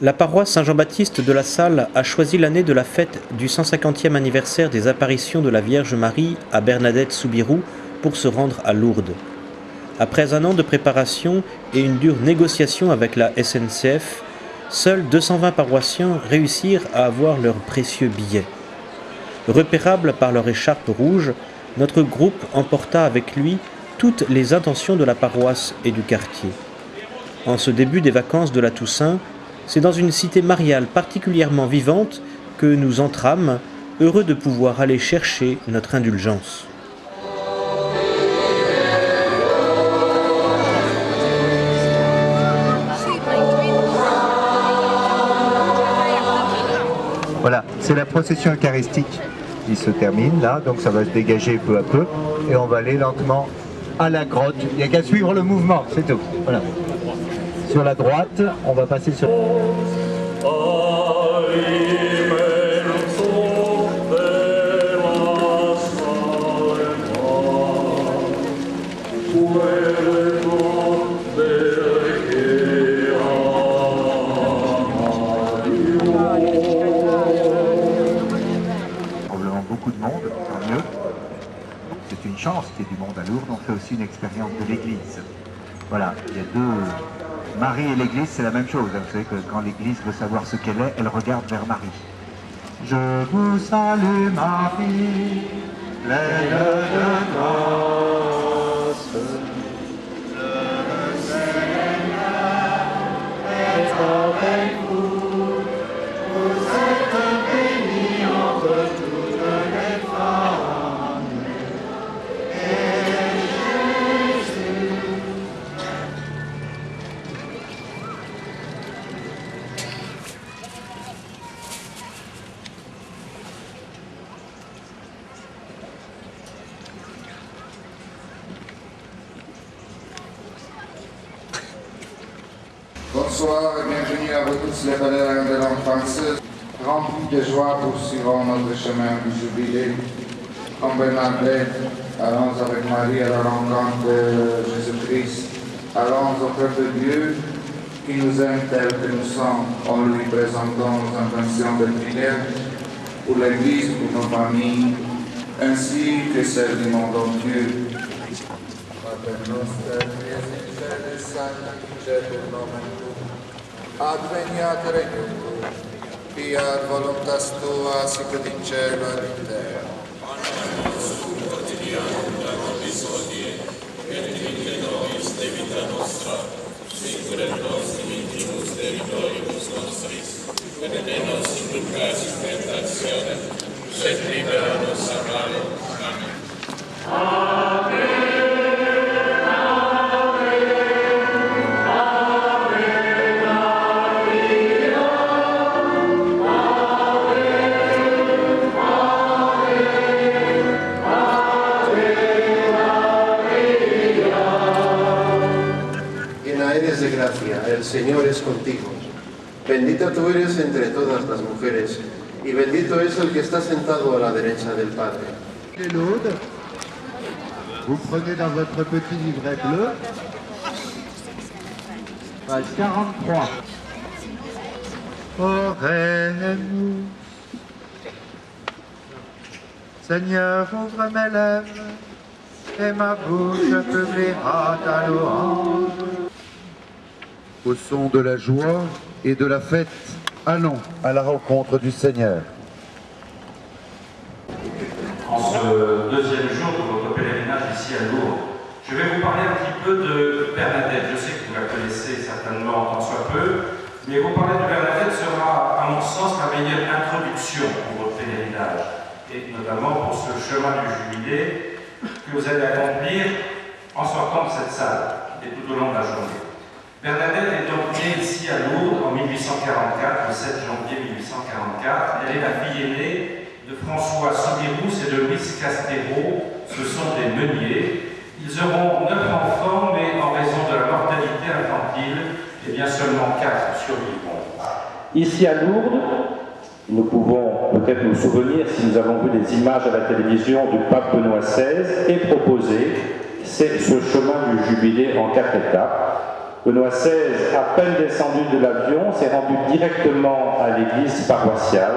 La paroisse Saint-Jean-Baptiste de la Salle a choisi l'année de la fête du 150e anniversaire des apparitions de la Vierge Marie à Bernadette Soubirous pour se rendre à Lourdes. Après un an de préparation et une dure négociation avec la SNCF, seuls 220 paroissiens réussirent à avoir leurs précieux billets. Repérables par leur écharpe rouge, notre groupe emporta avec lui toutes les intentions de la paroisse et du quartier. En ce début des vacances de la Toussaint, c'est dans une cité mariale particulièrement vivante que nous entrâmes, heureux de pouvoir aller chercher notre indulgence. Voilà, c'est la procession eucharistique qui se termine là, donc ça va se dégager peu à peu et on va aller lentement à la grotte. Il n'y a qu'à suivre le mouvement, c'est tout. Voilà. Sur la droite, on va passer sur... Probablement beaucoup de monde, tant mieux. C'est une chance qu'il y ait du monde à Lourdes. On fait aussi une expérience de l'église. Voilà, il y a deux... Marie et l'église, c'est la même chose. Vous savez que quand l'église veut savoir ce qu'elle est, elle regarde vers Marie. Je vous salue Marie, pleine de grâce. Le Seigneur est avec vous. Vous êtes bénie entre toutes les femmes. Et Jésus. Bonsoir et bienvenue à vous tous les pèlerins de l'enfance. Remplis de joie, poursuivons notre chemin du jubilé. Comme Bernadette, allons avec Marie à la rencontre de Jésus-Christ. Allons auprès de Dieu qui nous aime tel que nous sommes. En lui présentons nos intentions de prière pour l'Église, pour nos familles, ainsi que celles du monde entier. Pater noster, qui es in cielo, sanctificetur nomen tuum. Adveniat regnum tuum. Fiat voluntas tua, sicut in cielo et in terra. Panem nostrum quotidianum da nobis hodie, et dimitte nobis debita nostra, sicur et nos dimittimus debitoribus nostris, et ne nos inducas in tentationem, sed libera nos a malo. Amen. Amen. De gracia, el Señor es contigo. Bendita tú eres entre todas las mujeres, y bendito es el que está sentado a la derecha del Padre. L'aude, vous prenez dans votre petit livret bleu, page 43. Oremus, Seigneur, ouvre mes lèvres, et ma bouche publiera ta louange. Au son de la joie et de la fête, allons à la rencontre du Seigneur. En ce deuxième jour de votre pèlerinage ici à Lourdes, je vais vous parler un petit peu de Bernadette. Je sais que vous la connaissez certainement tant soit peu, mais vous parler de Bernadette sera, à mon sens, la meilleure introduction pour votre pèlerinage, et notamment pour ce chemin du jubilé que vous allez accomplir en sortant de cette salle et tout au long de la journée. Bernadette est donc née ici à Lourdes en 1844, le 7 janvier 1844. Elle est la fille aînée de François Soubirous et de Louise Castéro. Ce sont des meuniers. Ils auront 9 enfants, mais en raison de la mortalité infantile, eh bien seulement 4 survivront. Ici à Lourdes, nous pouvons peut-être nous souvenir, si nous avons vu des images à la télévision du pape Benoît XVI, et proposer, c'est ce chemin du jubilé en 4 étapes. Benoît XVI, à peine descendu de l'avion, s'est rendu directement à l'église paroissiale.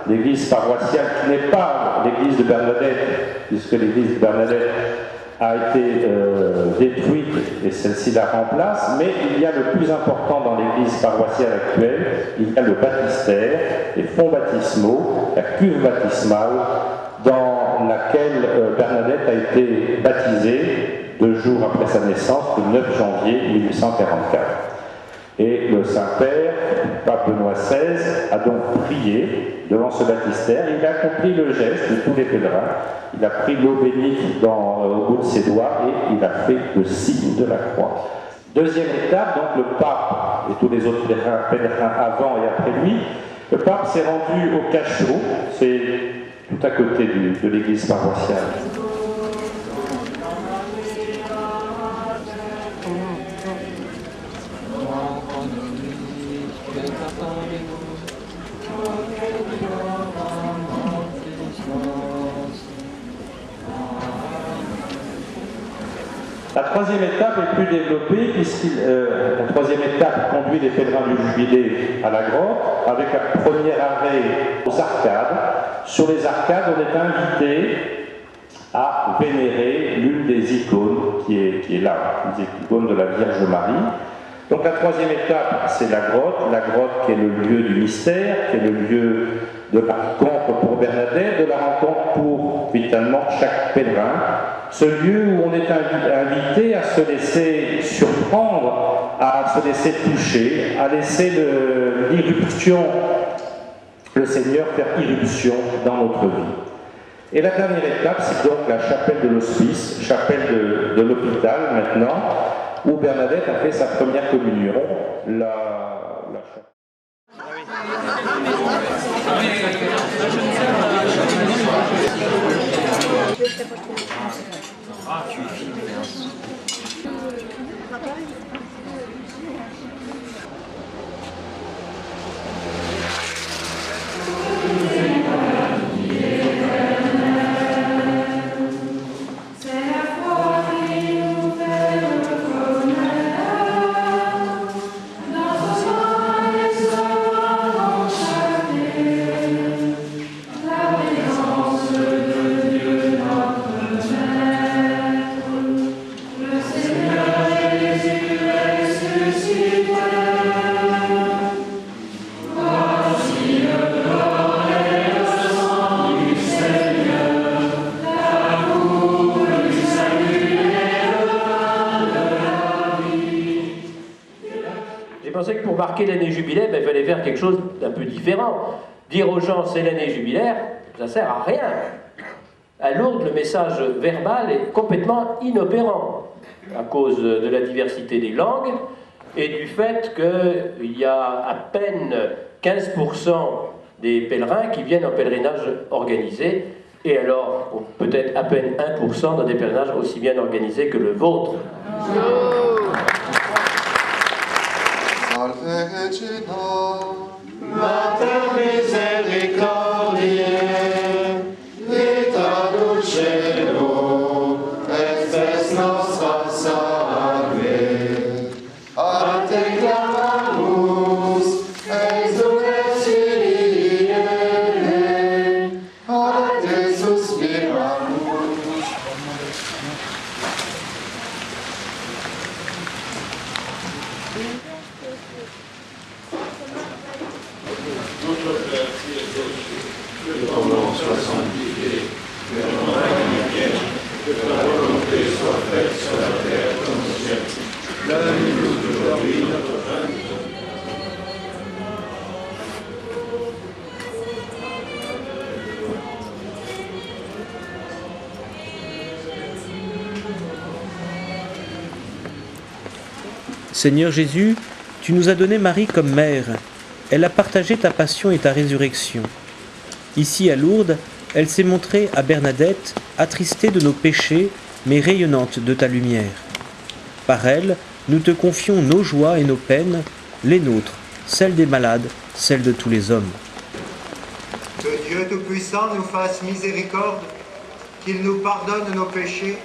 L'église paroissiale qui n'est pas l'église de Bernadette, puisque l'église de Bernadette a été détruite et celle-ci la remplace, mais il y a le plus important dans l'église paroissiale actuelle, il y a le baptistère, les fonds baptismaux, la cuve baptismale dans laquelle Bernadette a été baptisée 2 jours après sa naissance, le 9 janvier 1844. Et le Saint-Père, Pape Benoît XVI, a donc prié devant ce baptistère. Il a accompli le geste de tous les pèlerins. Il a pris l'eau bénite au bout de ses doigts et il a fait le signe de la croix. Deuxième étape, donc le pape et tous les autres pèlerins avant et après lui. Le pape s'est rendu au cachot, c'est tout à côté de l'église paroissiale. La troisième étape est plus développée la troisième étape conduit les pèlerins du Jubilé à la grotte avec un premier arrêt aux arcades. Sur les arcades, on est invité à vénérer l'une des icônes qui est là, l'icône de la Vierge Marie. Donc la troisième étape, c'est la grotte qui est le lieu du mystère, qui est le lieu de la rencontre pour Bernadette, de la rencontre pour finalement chaque pèlerin. Ce lieu où on est invité à se laisser surprendre, à se laisser toucher, à laisser l'irruption, le Seigneur faire irruption dans notre vie. Et la dernière étape, c'est donc la chapelle de l'hospice, chapelle de l'hôpital maintenant, où Bernadette a fait sa première communion. L'année jubilaire, il fallait faire quelque chose d'un peu différent. Dire aux gens c'est l'année jubilaire, ça sert à rien. À Lourdes, le message verbal est complètement inopérant à cause de la diversité des langues et du fait qu'il y a à peine 15% des pèlerins qui viennent en pèlerinage organisé et alors peut-être à peine 1% dans des pèlerinages aussi bien organisés que le vôtre. Mater misericordiae, vita dulcedo, et spes nostra salve. A te clamamus, exulectilie, a te suspiramus. Seigneur Jésus, tu nous as donné Marie comme mère. Elle a partagé ta passion et ta résurrection. Ici à Lourdes, elle s'est montrée à Bernadette, attristée de nos péchés, mais rayonnante de ta lumière. Par elle, nous te confions nos joies et nos peines, les nôtres, celles des malades, celles de tous les hommes. Que Dieu Tout-Puissant nous fasse miséricorde, qu'il nous pardonne nos péchés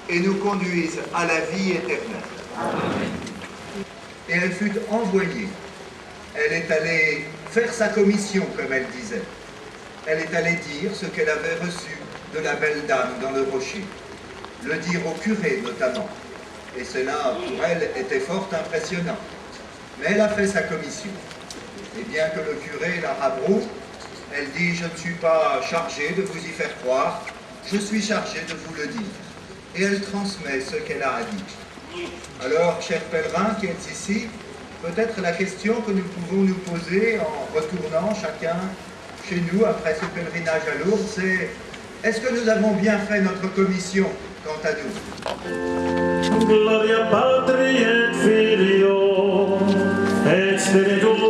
et nous conduise à la vie éternelle. Amen. et elle fut envoyée. Elle est allée faire sa commission, comme elle disait. Elle est allée dire ce qu'elle avait reçu de la belle dame dans le rocher. Le dire au curé, notamment. Et cela, pour elle, était fort impressionnant. Mais elle a fait sa commission. Et bien que le curé la rabroue, elle dit « Je ne suis pas chargée de vous y faire croire, je suis chargée de vous le dire. » Et elle transmet ce qu'elle a à dire. Alors, chers pèlerins qui êtes ici, peut-être la question que nous pouvons nous poser en retournant chacun chez nous après ce pèlerinage à Lourdes, c'est est-ce que nous avons bien fait notre commission quant à nous? Gloria Patri et Filio et Spiritus